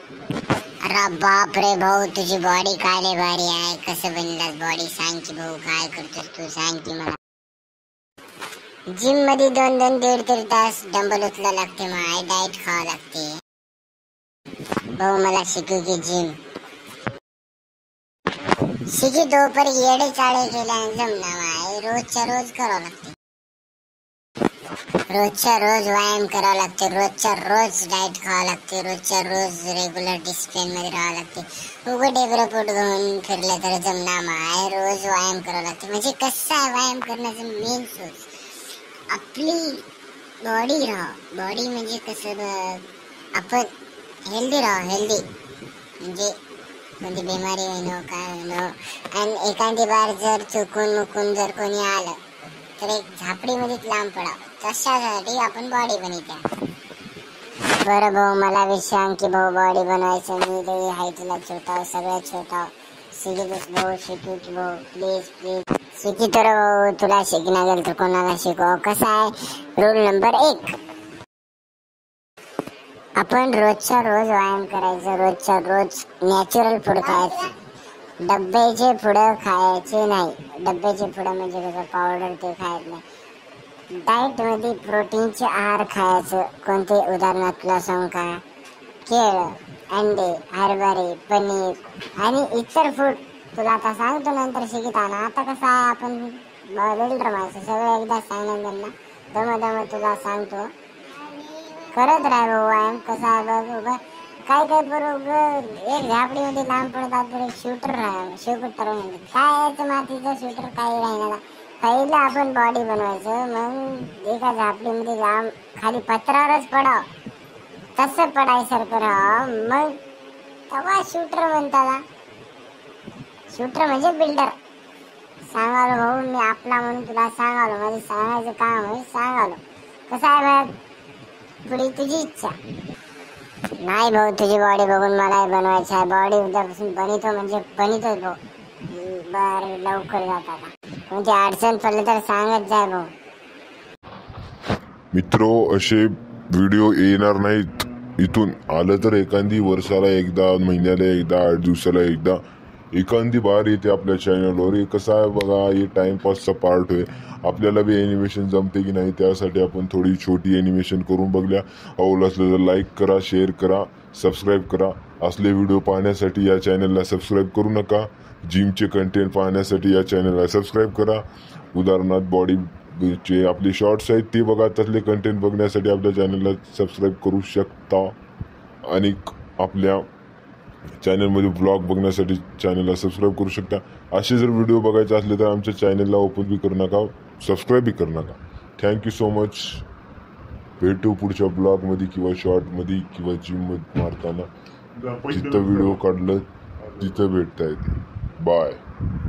अरे बाप रे भाऊ, तुझी बॉडी काय लय भारी आहे. कसं बनलास बॉडी सांग की भाऊ, काय करतोस तू सांग की मला. जिम मध्ये 2-2, 1.5 तास डंबल उचला लागते, माय डाएट खावा लागते भाऊ. मला शिकू की जिम शिकी तो, पर येडे चाळे केल्याने जमना माय. रोजच्या रोज करावं लागते, रोजच्या रोज व्यायाम करावा लागते, रोजच्या रोज डाएट खावा लागते, रोजच्या रोज रेग्युलर डिसिप्लिन मध्ये राहावं लागते. उघड डेबरं पोट घेऊन फिरलं तर जमना माय. रोज व्यायाम करावा लागते. म्हणजे कसं आहे व्यायाम करण्याचं मेन सोर्स आपली बॉडी राहा. बॉडी म्हणजे कसं बघ, आपण हेल्दी राहा. हेल्दी म्हणजे कोणती बिमारी होईनो काय होईनो. आणि एखादी बार जर चुकून मुकून जर कोणी आलं तर एक झापडीमध्येच लांब पडा, तशासाठी आपण बॉडी बनवते. बरं भाऊ, मला विषय की भाऊ बॉडी बनवायचं. मी तरी हाय तुला छोटा, सगळ्यात छोटा. शिकतच भाऊ, शिकू की भाऊ प्लीज प्लीज. शिकी तर भाऊ, तुला शिकणार गेल तर कोणाला शिकव. कसा आहे रूल नंबर 1, आपण रोजच्या रोज व्यायाम करायचं, रोजच्या रोज नॅचरल फूड खायचं. डब्याचे फुडं खायचे नाही. डब्याचे फुडं म्हणजे कसं पावडर ते खायचं नाही. डाएट मध्ये प्रोटीनचे आहार खायचं. कोणते उदाहरणार्थ तुला सांगू का, केळ, अंडे, हरभरे, पनीर आणि इतर फूड तुला आता सांगतो नंतर शिकताना. आता कसं आहे आपण बिल्डर माणसं, सगळं एकदा सांगणार त्यांना दम तुला सांगतो. करत राह भाऊ व्यायाम. कसा आहे बघ, काय बरोबर एक झापडीमध्ये लांब पडतात तर एक शूटर म्हणजे काय याचं मातीचं शूटर काही राहणार. पहिलं आपण बॉडी बनवायचं, मग एका झापडीमध्ये लांब खाली पत्रावरच पडाव, तसं पडायसारखं राहा. मग तेव्हा शूटर म्हणतात. शूटर म्हणजे बिल्डर. सांगालो भाऊ मी आपला म्हणून तुला सांगालो, माझं सांगायचं काम आहे सांगालो. कसं आहे बघ, पुढे तुझी इच्छा नाही भाऊ. तुझी बॉडी बघून मला बनवायची आहे. बॉडी उद्यापासून बनवतो म्हणजे बनवतोच भाऊ. बरं लवकर जात आता. कोणती अडचण पडली तर सांगत जाय भाऊ. मित्रो, असे व्हिडिओ येणार नाहीत. इथून आलं तर एखादी वर्षाला एकदा, महिन्याला एकदा, 8 दिवसाला एकदा, एखादी बार येते आपल्या चॅनलवर. हे कसं आहे बघा, हे टाइमपासचा पार्ट आहे. आपल्याला बी एनिमेशन जमते की नाही, त्यासाठी आपण थोडी छोटी एनिमेशन करून बघल्या. आवडलं असलं तर लाईक करा, शेअर करा, सबस्क्राईब करा. असले व्हिडिओ पाहण्यासाठी या चॅनलला सबस्क्राईब करू नका. जिमचे कंटेंट पाहण्यासाठी या चॅनलला सबस्क्राईब करा. उदाहरणार्थ बॉडीचे आपले शॉर्ट्स आहेत ते बघा. तसले कंटेंट बघण्यासाठी आपल्या चॅनलला सबस्क्राईब करू शकता. आणि आपल्या चॅनलमध्ये ब्लॉग बघण्यासाठी चॅनलला सबस्क्राईब करू शकता. असे जर व्हिडिओ बघायचे असले तर आमच्या चॅनलला ओपन बी करू नका, सबस्क्राईब बी करू नका. Thank you so much. भेटू पुढच्या ब्लॉगमध्ये किंवा शॉर्टमध्ये किंवा जिममध्ये मारताना. जिथं व्हिडिओ काढलं तिथं भेटता येते. बाय.